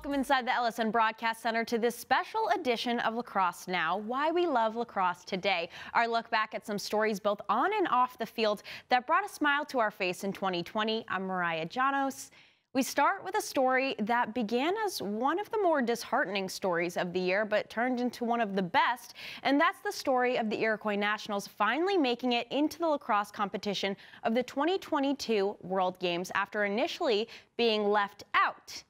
Welcome inside the LSN Broadcast Center to this special edition of Lacrosse Now, Why We Love Lacrosse Today. Our look back at some stories both on and off the field that brought a smile to our face in 2020. I'm Mariah Janos. We start with a story that began as one of the more disheartening stories of the year, but turned into one of the best, and that's the story of the Iroquois Nationals finally making it into the lacrosse competition of the 2022 World Games after initially being left out.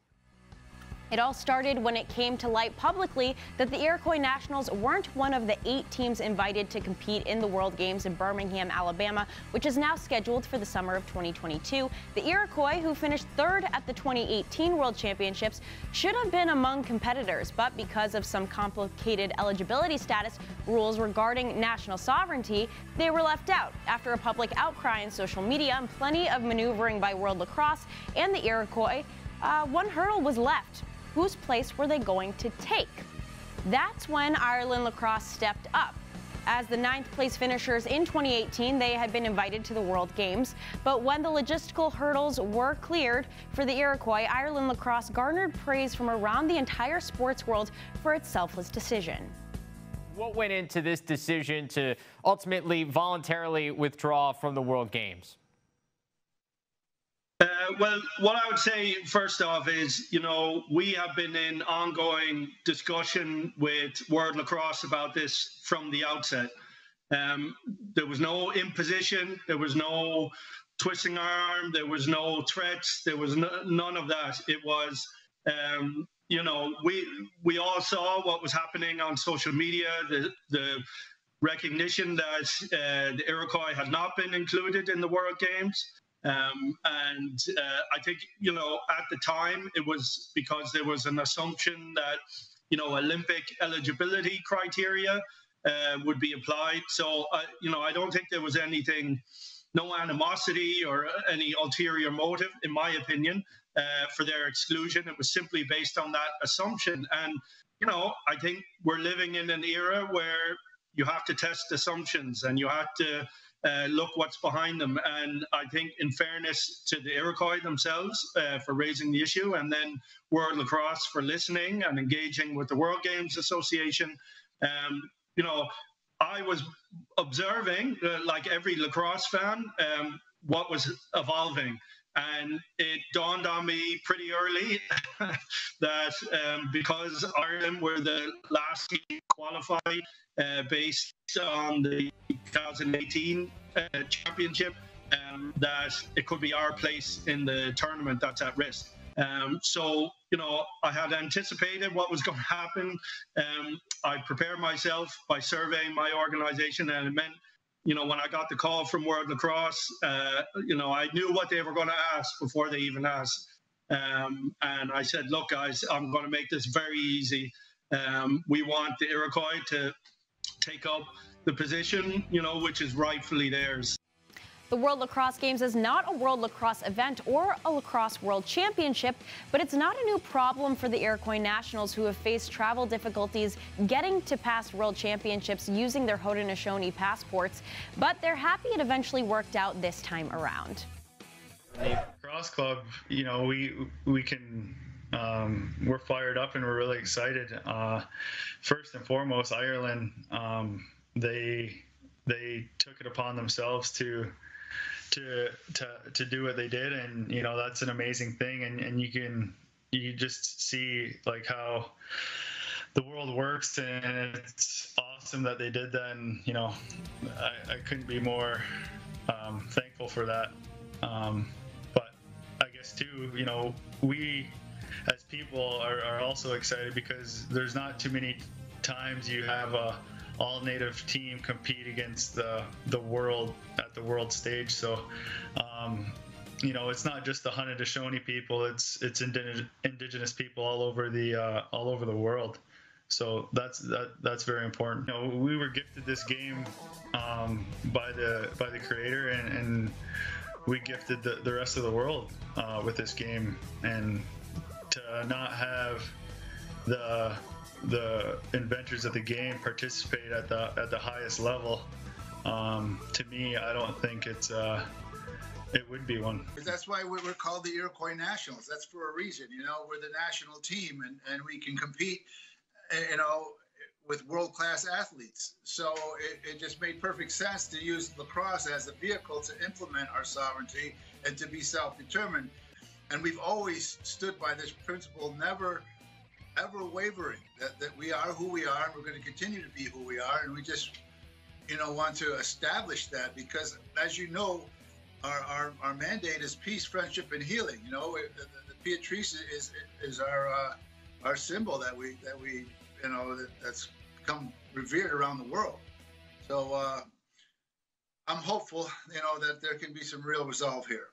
It all started when it came to light publicly that the Iroquois Nationals weren't one of the 8 teams invited to compete in the World Games in Birmingham, Alabama, which is now scheduled for the summer of 2022. The Iroquois, who finished 3rd at the 2018 World Championships, should have been among competitors, but because of some complicated eligibility status rules regarding national sovereignty, they were left out. After a public outcry in social media and plenty of maneuvering by World Lacrosse and the Iroquois, one hurdle was left. Whose place were they going to take? That's when Ireland Lacrosse stepped up. As the 9th place finishers in 2018, they had been invited to the World Games. But when the logistical hurdles were cleared for the Iroquois, Ireland Lacrosse garnered praise from around the entire sports world for its selfless decision. What went into this decision to ultimately voluntarily withdraw from the World Games? Well, what I would say first off is, we have been in ongoing discussion with World Lacrosse about this from the outset. There was no imposition, there was no twisting our arm, there was no threats, there was none of that. It was, we all saw what was happening on social media, the recognition that the Iroquois had not been included in the World Games. I think, at the time it was because there was an assumption that, Olympic eligibility criteria would be applied. So, I don't think there was no animosity or any ulterior motive, in my opinion, for their exclusion. It was simply based on that assumption. And, I think we're living in an era where you have to test assumptions and you have to look what's behind them. And I think, in fairness to the Iroquois themselves for raising the issue, and then World Lacrosse for listening and engaging with the World Games Association, I was observing, like every lacrosse fan, what was evolving. And it dawned on me pretty early that because Ireland were the last team to qualify based on the 2018 championship, that it could be our place in the tournament that's at risk. So, I had anticipated what was going to happen. I prepared myself by surveying my organization, and it meant, when I got the call from World Lacrosse, I knew what they were going to ask before they even asked. And I said, look, guys, I'm going to make this very easy. We want the Iroquois to take up the position, which is rightfully theirs. The World Lacrosse Games is not a World Lacrosse event or a Lacrosse World Championship, but it's not a new problem for the Iroquois Nationals, who have faced travel difficulties getting to past World Championships using their Haudenosaunee passports. But they're happy it eventually worked out this time around. The Lacrosse Club, we can, we're fired up and we're really excited. First and foremost, Ireland, they took it upon themselves to do what they did, and that's an amazing thing. And you just see like how the world works, and it's awesome that they did that. And I couldn't be more thankful for that. But I guess too, we as people are also excited because there's not too many times you have a all-native team compete against the world at the world stage. So, it's not just the Haudenosaunee people; it's indigenous people all over the world. So that's very important. We were gifted this game by the creator, and we gifted the rest of the world with this game, and to not have the inventors of the game participate at the highest level, to me, I don't think it's It would be one. That's why we're called the Iroquois Nationals. That's for a reason. You know, we're the national team, and we can compete, you know, with world-class athletes. So it just made perfect sense to use lacrosse as a vehicle to implement our sovereignty and to be self-determined. And we've always stood by this principle, never, ever wavering, that we are who we are, and we're going to continue to be who we are. And we just, you know, want to establish that because, as you know, our mandate is peace, friendship, and healing. You know, the Beatrice is our symbol that we you know, that's become revered around the world. So I'm hopeful, you know, that there can be some real resolve here.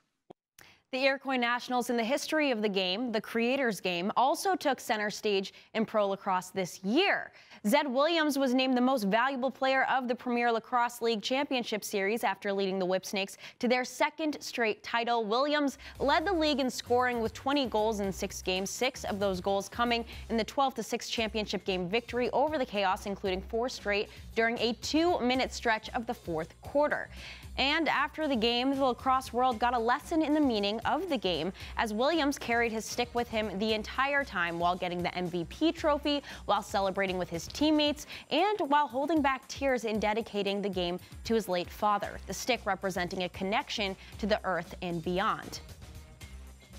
The Iroquois Nationals, in the history of the game, the creators game, also took center stage in pro lacrosse this year. Zed Williams was named the most valuable player of the Premier Lacrosse League Championship Series after leading the Whipsnakes to their second straight title. Williams led the league in scoring with 20 goals in 6 games, 6 of those goals coming in the 12-6 championship game victory over the Chaos, including 4 straight during a 2-minute stretch of the 4th quarter. And after the game, the lacrosse world got a lesson in the meaning of the game as Williams carried his stick with him the entire time while getting the MVP trophy, while celebrating with his teammates, and while holding back tears in dedicating the game to his late father, the stick representing a connection to the earth and beyond.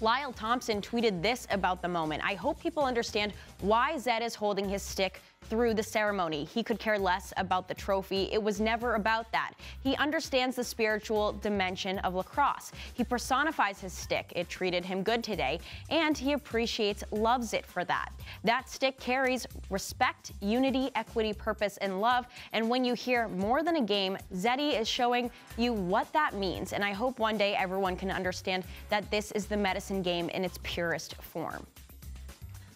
Lyle Thompson tweeted this about the moment: "I hope people understand why Zed is holding his stick through the ceremony. He could care less about the trophy. It was never about that. He understands the spiritual dimension of lacrosse. He personifies his stick. It treated him good today, and he loves it for that. That stick carries respect, unity, equity, purpose, and love. And when you hear more than a game, Zeddy is showing you what that means. And I hope one day everyone can understand that this is the medicine game in its purest form."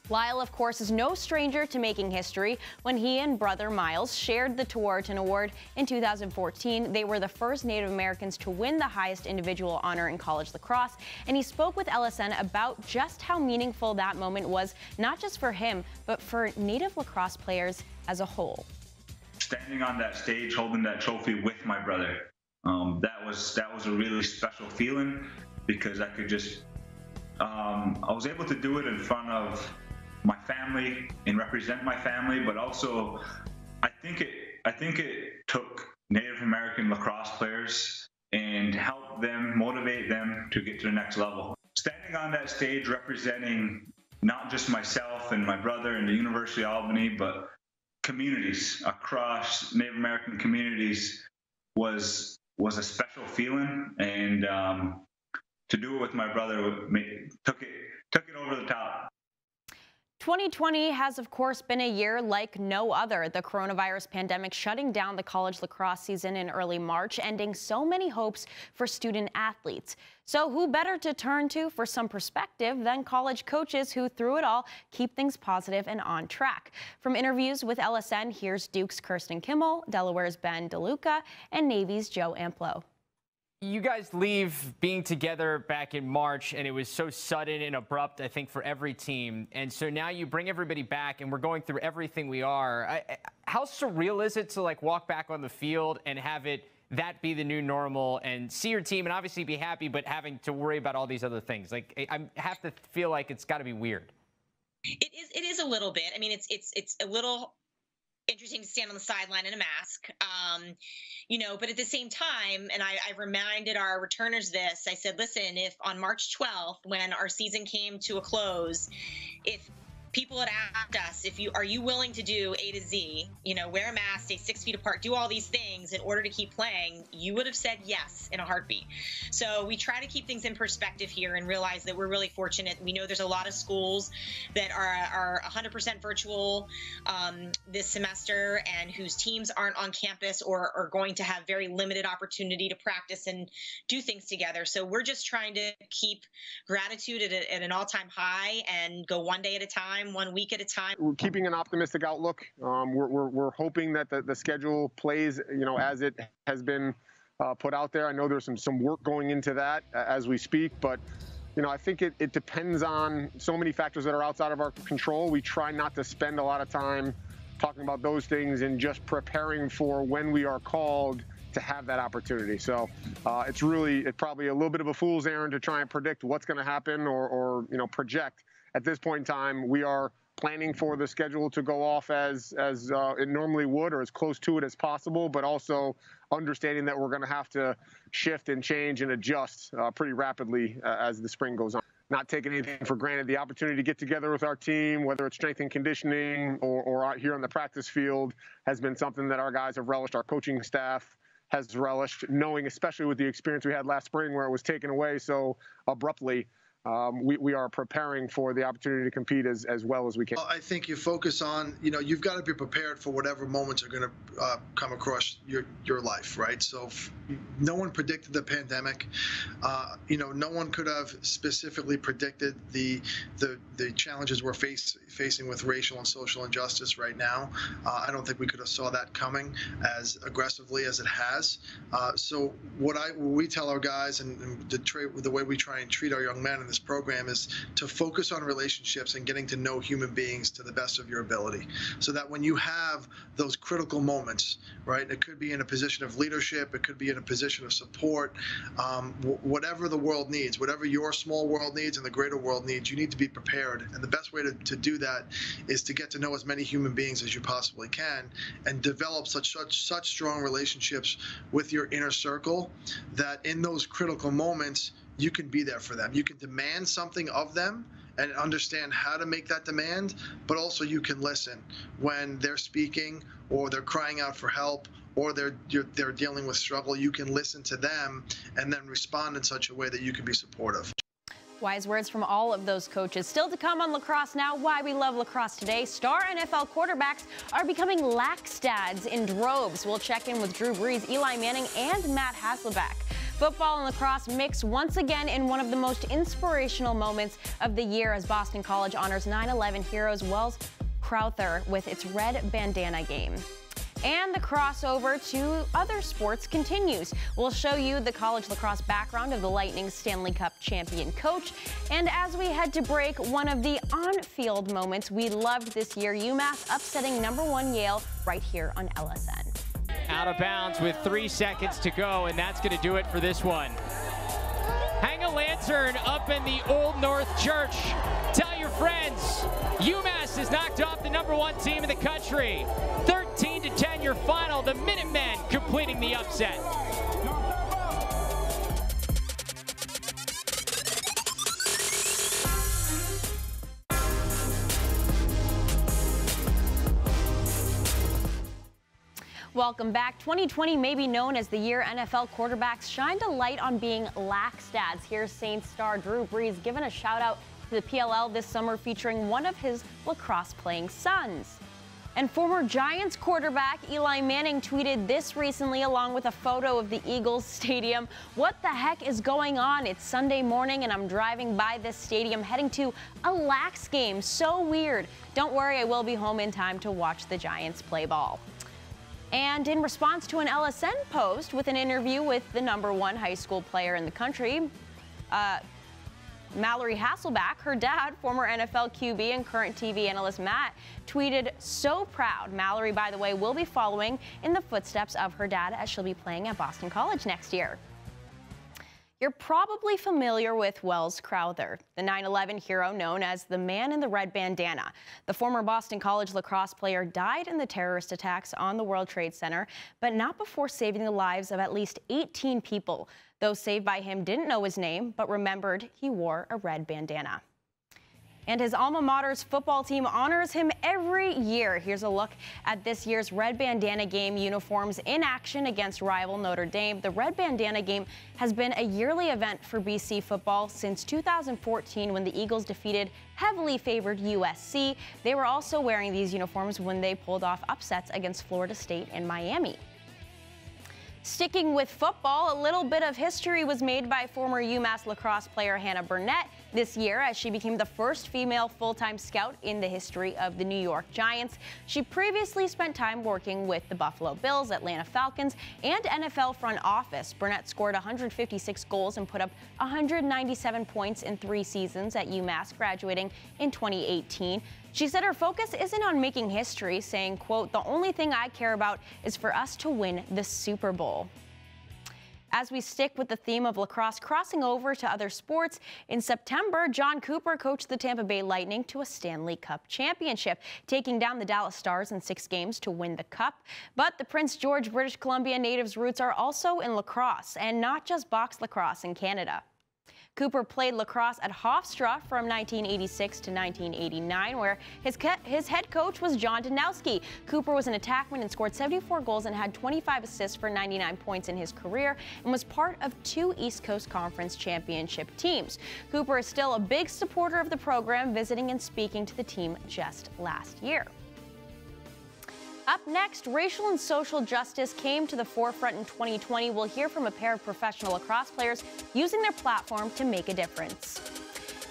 Lyle, of course, is no stranger to making history. When he and brother Miles shared the Tewaaraton Award in 2014, they were the first Native Americans to win the highest individual honor in college lacrosse, and he spoke with LSN about just how meaningful that moment was, not just for him, but for Native lacrosse players as a whole. Standing on that stage, holding that trophy with my brother, that was a really special feeling because I could just, I was able to do it in front of my family and represent my family, but also I think it took Native American lacrosse players and helped them, motivate them to get to the next level. Standing on that stage representing not just myself and my brother and the University of Albany, but communities across Native American communities was a special feeling, and to do it with my brother took it over the top. 2020 has, of course, been a year like no other. The coronavirus pandemic shutting down the college lacrosse season in early March, ending so many hopes for student athletes. So who better to turn to for some perspective than college coaches who, through it all, keep things positive and on track? From interviews with LSN, here's Duke's Kirsten Kimmel, Delaware's Ben DeLuca, and Navy's Joe Amplo. You guys leave being together back in March, and it was so sudden and abrupt, I think, for every team. And so now you bring everybody back, and we're going through everything we are. How surreal is it to, like, walk back on the field and have that be the new normal and see your team and obviously be happy, but having to worry about all these other things? Like, I have to feel like it's got to be weird. It is a little bit. I mean, it's a little interesting to stand on the sideline in a mask, but at the same time, and I reminded our returners this, I said, listen, if on March 12th, when our season came to a close, if people had asked us, are you willing to do A to Z, wear a mask, stay 6 feet apart, do all these things in order to keep playing, you would have said yes in a heartbeat. So we try to keep things in perspective here and realize that we're really fortunate. We know there's a lot of schools that are 100% virtual this semester and whose teams aren't on campus or are going to have very limited opportunity to practice and do things together. So we're just trying to keep gratitude at an all-time high and go one day at a time, 1 week at a time. We're keeping an optimistic outlook. We're hoping that the schedule plays, as it has been put out there. I know there's some work going into that as we speak, but I think it depends on so many factors that are outside of our control. We try not to spend a lot of time talking about those things and just preparing for when we are called to have that opportunity. So it's probably a little bit of a fool's errand to try and predict what's going to happen or project. At this point in time, we are planning for the schedule to go off as it normally would, or as close to it as possible, but also understanding that we're going to have to shift and change and adjust pretty rapidly as the spring goes on. Not taking anything for granted. The opportunity to get together with our team, whether it's strength and conditioning or out here on the practice field, has been something that our guys have relished. Our coaching staff has relished, knowing, especially with the experience we had last spring where it was taken away so abruptly. We are preparing for the opportunity to compete as well as we can. I think you focus on, you've got to be prepared for whatever moments are going to come across your life, right? So no one predicted the pandemic. No one could have specifically predicted the challenges we're facing with racial and social injustice right now. I don't think we could have saw that coming as aggressively as it has. So what we tell our guys and the way we try and treat our young men in this program is to focus on relationships and getting to know human beings to the best of your ability, so that when you have those critical moments, right, it could be in a position of leadership, it could be in a position of support, whatever the world needs, whatever your small world needs and the greater world needs, you need to be prepared. And the best way to do that is to get to know as many human beings as you possibly can and develop such strong relationships with your inner circle that in those critical moments you can be there for them. You can demand something of them and understand how to make that demand, but also you can listen when they're speaking or they're crying out for help or they're dealing with struggle. You can listen to them and then respond in such a way that you can be supportive. Wise words from all of those coaches. Still to come on Lacrosse Now, Why We Love Lacrosse Today. Star NFL quarterbacks are becoming lax dads in droves. We'll check in with Drew Brees, Eli Manning, and Matt Hasselbach. Football and lacrosse mix once again in one of the most inspirational moments of the year as Boston College honors 9/11 heroes Wells Crowther with its red bandana game. And the crossover to other sports continues. We'll show you the college lacrosse background of the Lightning's Stanley Cup champion coach. And as we head to break, one of the on-field moments we loved this year, UMass upsetting #1 Yale right here on LSN. Out of bounds with 3 seconds to go, and that's going to do it for this one. Hang a lantern up in the Old North Church. Tell your friends, UMass has knocked off the #1 team in the country. 13-10 your final, the Minutemen completing the upset. Welcome back. 2020 may be known as the year NFL quarterbacks shined a light on being lax dads. Here's Saints star Drew Brees giving a shout out to the PLL this summer featuring one of his lacrosse playing sons. And former Giants quarterback Eli Manning tweeted this recently along with a photo of the Eagles stadium. What the heck is going on? It's Sunday morning and I'm driving by this stadium heading to a lax game. So weird. Don't worry, I will be home in time to watch the Giants play ball. And in response to an LSN post with an interview with the #1 high school player in the country, Mallory Hasselbach, her dad, former NFL QB and current TV analyst Matt, tweeted, "So proud." Mallory, by the way, will be following in the footsteps of her dad as she'll be playing at Boston College next year. You're probably familiar with Wells Crowther, the 9/11 hero known as the man in the red bandana. The former Boston College lacrosse player died in the terrorist attacks on the World Trade Center, but not before saving the lives of at least 18 people. Those saved by him didn't know his name, but remembered he wore a red bandana. And his alma mater's football team honors him every year. Here's a look at this year's Red Bandana Game uniforms in action against rival Notre Dame. The Red Bandana Game has been a yearly event for BC football since 2014 when the Eagles defeated heavily favored USC. They were also wearing these uniforms when they pulled off upsets against Florida State and Miami. Sticking with football, a little bit of history was made by former UMass lacrosse player Hannah Burnett this year as she became the first female full-time scout in the history of the New York Giants. She previously spent time working with the Buffalo Bills, Atlanta Falcons, and NFL front office. Burnett scored 156 goals and put up 197 points in 3 seasons at UMass, graduating in 2018. She said her focus isn't on making history, saying, quote, "The only thing I care about is for us to win the Super Bowl." As we stick with the theme of lacrosse crossing over to other sports, in September, John Cooper coached the Tampa Bay Lightning to a Stanley Cup championship, taking down the Dallas Stars in 6 games to win the cup. But the Prince George, British Columbia native's roots are also in lacrosse, and not just box lacrosse in Canada. Cooper played lacrosse at Hofstra from 1986 to 1989, where his head coach was John Danowski. Cooper was an attackman and scored 74 goals and had 25 assists for 99 points in his career, and was part of 2 East Coast Conference championship teams. Cooper is still a big supporter of the program, visiting and speaking to the team just last year. Up next, racial and social justice came to the forefront in 2020. We'll hear from a pair of professional lacrosse players using their platform to make a difference.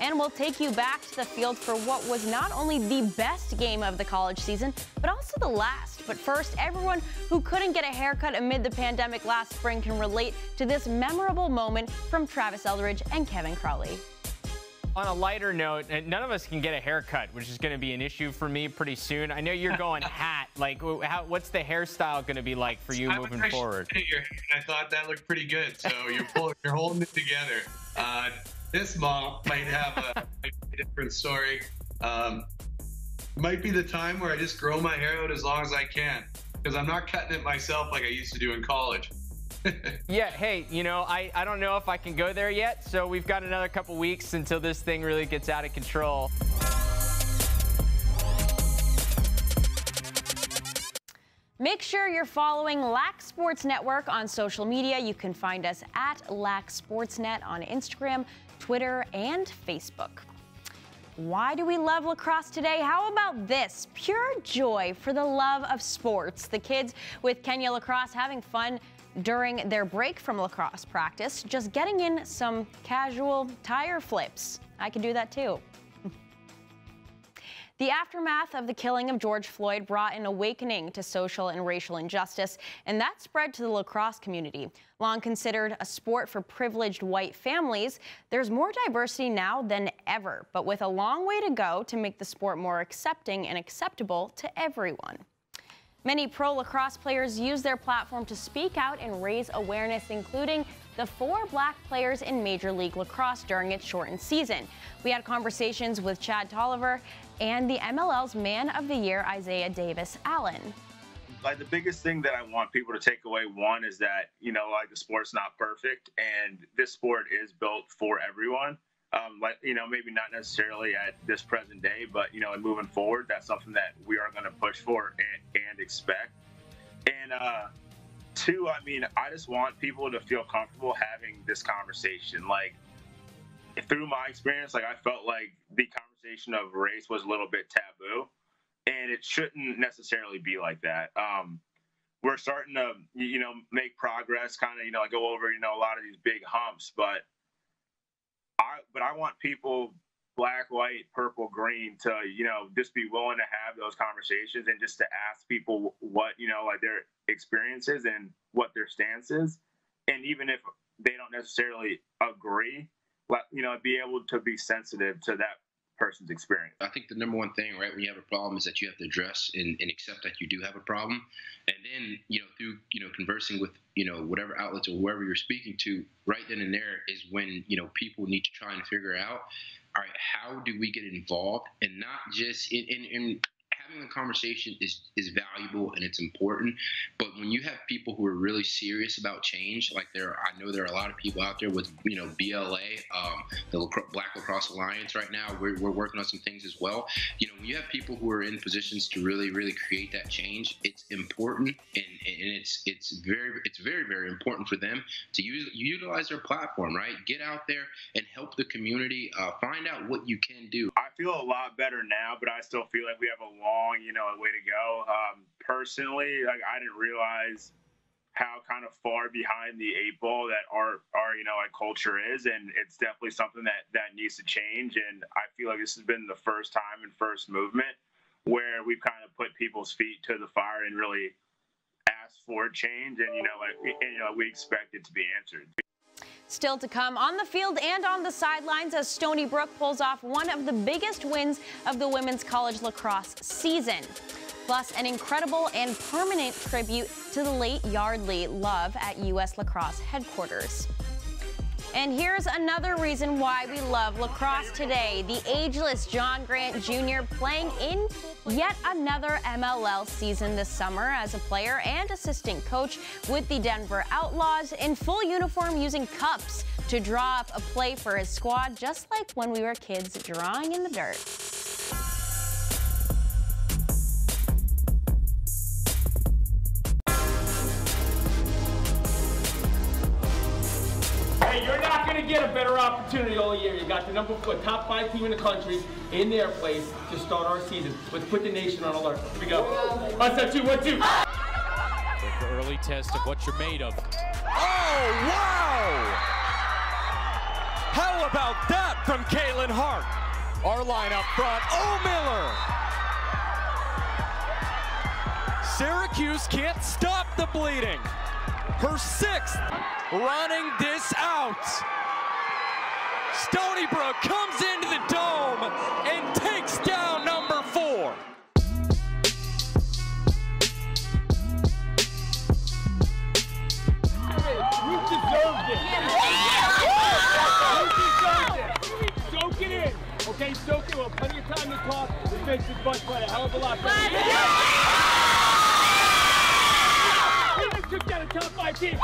And we'll take you back to the field for what was not only the best game of the college season, but also the last. But first, everyone who couldn't get a haircut amid the pandemic last spring can relate to this memorable moment from Travis Eldridge and Kevin Crowley. On a lighter note, none of us can get a haircut, which is going to be an issue for me pretty soon. I know you're going hat. Like, what's the hairstyle going to be like for you moving forward? I thought that looked pretty good. So you're holding it together. This mom might have a different story. Might be the time where I just grow my hair out as long as I can, because I'm not cutting it myself like I used to do in college. Yeah, hey, I don't know if I can go there yet, so we've got another couple weeks until this thing really gets out of control. Make sure you're following Lac Sports Network on social media. You can find us at Lac Sportsnet on Instagram, Twitter, and Facebook. Why do we love lacrosse today? How about this? Pure joy for the love of sports. The kids with Kenya Lacrosse having fun during their break from lacrosse practice, just getting in some casual tire flips. I could do that too. The aftermath of the killing of George Floyd brought an awakening to social and racial injustice, and that spread to the lacrosse community. Long considered a sport for privileged white families, there's more diversity now than ever, but with a long way to go to make the sport more accepting and acceptable to everyone. Many pro lacrosse players use their platform to speak out and raise awareness, including the 4 black players in Major League Lacrosse during its shortened season. We had conversations with Chad Tolliver and the MLL's Man of the Year, Isaiah Davis-Allen. Like, the biggest thing that I want people to take away, one, is that, the sport's not perfect, and this sport is built for everyone. Maybe not necessarily at this present day, but, moving forward, that's something that we are going to push for and expect. And 2, I just want people to feel comfortable having this conversation. Like, through my experience, I felt like the conversation of race was a little bit taboo, and it shouldn't necessarily be like that. We're starting to, make progress, kind of, go over, a lot of these big humps, but I want people, black, white, purple, green, to, just be willing to have those conversations and just to ask people what, their experiences and what their stance is. And even if they don't necessarily agree, be able to be sensitive to that person's experience. I think the number one thing, right, when you have a problem is that you have to address and accept that you do have a problem. And then, through, conversing with, whatever outlets or whoever you're speaking to, right then and there is when, people need to try and figure out, all right, how do we get involved, and not just in having a conversation is valuable and it's important, but when you have people who are really serious about change, like I know there are a lot of people out there with, BLA, the Black Lacrosse Alliance right now, we're working on some things as well. When you have people who are in positions to really, really create that change, it's important, and it's very, very important for them to utilize their platform, right? Get out there and help the community, find out what you can do. I feel a lot better now, but I still feel like we have a long, way to go. Personally, I didn't realize how kind of far behind the 8 ball that our culture is, and it's definitely something that needs to change. And I feel like this has been the first time and first movement where we've kind of put people's feet to the fire and really asked for change, and we expect it to be answered. Still to come on the field and on the sidelines as Stony Brook pulls off one of the biggest wins of the women's college lacrosse season. Plus, an incredible and permanent tribute to the late Yardley Love at U.S. Lacrosse headquarters. And here's another reason why we love lacrosse today. The ageless John Grant Jr. playing in yet another MLL season this summer as a player and assistant coach with the Denver Outlaws in full uniform, using cups to draw up a play for his squad, just like when we were kids drawing in the dirt. Hey, you're not going to get a better opportunity all year. You got the top 5 team in the country in their place to start our season. Let's put the nation on alert. Here we go. 1, 2, 1, 2. The early test of what you're made of. Oh, wow! How about that from Kaylin Hart? Our line up front, Syracuse can't stop the bleeding. Her 6th running this out. Stony Brook comes into the dome and takes down number 4. You deserved it. You deserved it. Soak it in. Okay, soak it. Well, plenty of time to talk. This makes this bunch play a hell of a lot better. Took down a top 5 team.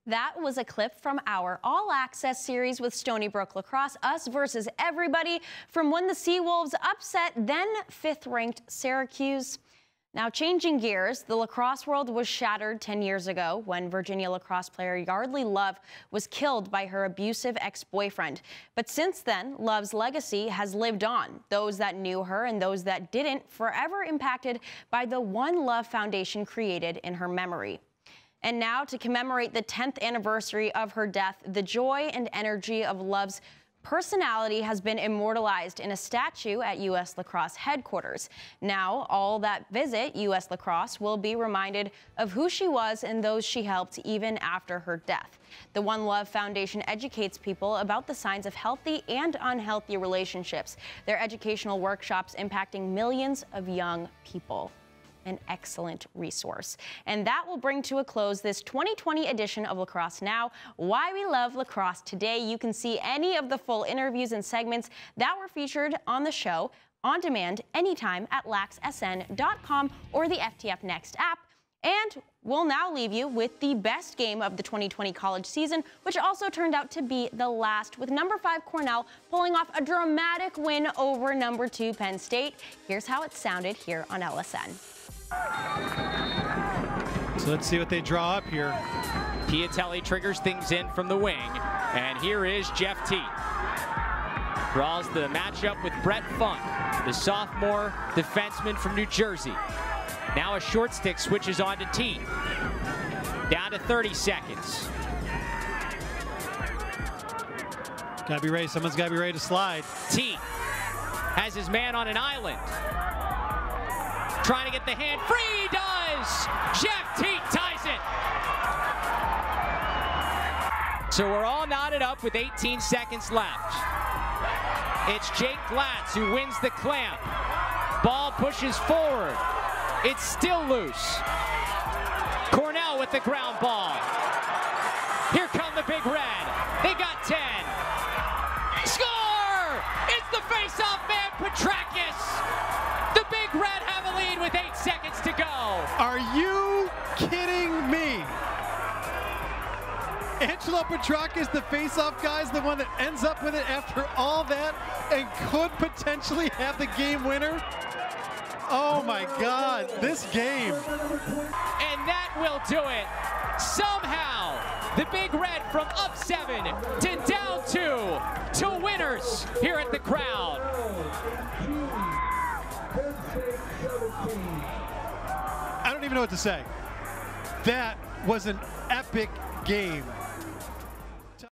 That was a clip from our all-access series with Stony Brook Lacrosse, Us versus Everybody, from when the Seawolves upset then 5th-ranked Syracuse. Now, changing gears, the lacrosse world was shattered 10 years ago when Virginia lacrosse player Yardley Love was killed by her abusive ex-boyfriend. But since then, Love's legacy has lived on. Those that knew her and those that didn't, forever impacted by the One Love Foundation created in her memory. And now, to commemorate the 10th anniversary of her death, the joy and energy of Love's personality has been immortalized in a statue at U.S. Lacrosse headquarters. Now, all that visit U.S. Lacrosse will be reminded of who she was and those she helped even after her death. The One Love Foundation educates people about the signs of healthy and unhealthy relationships. Their educational workshops impacting millions of young people. An excellent resource. And that will bring to a close this 2020 edition of Lacrosse Now, Why We Love Lacrosse Today. You can see any of the full interviews and segments that were featured on the show on demand anytime at laxsn.com or the FTF Next app. And we'll now leave you with the best game of the 2020 college season, which also turned out to be the last, with number 5 Cornell pulling off a dramatic win over number 2 Penn State. Here's how it sounded here on LSN. So let's see what they draw up here. Piatelli triggers things in from the wing, and here is Jeff T. Draws the matchup with Brett Funk, the sophomore defenseman from New Jersey. Now a short stick switches on to T. Down to 30 seconds. Gotta be ready. Someone's gotta be ready to slide. T has his man on an island. Trying to get the hand free, he does! Jeff T ties it! So we're all knotted up with 18 seconds left. It's Jake Glatz who wins the clamp. Ball pushes forward. It's still loose. Cornell with the ground ball. Here come the Big Red. They got 10. Score! It's the face-off man, Petrakis. The Big Red have a lead with 8 seconds to go. Are you kidding me? Angelo Petrakis, the face-off guy, is the one that ends up with it after all that and could potentially have the game winner. Oh my God, this game. And that will do it. Somehow, the Big Red from up 7 to down 2 to winners here at the Crown. I don't even know what to say. That was an epic game.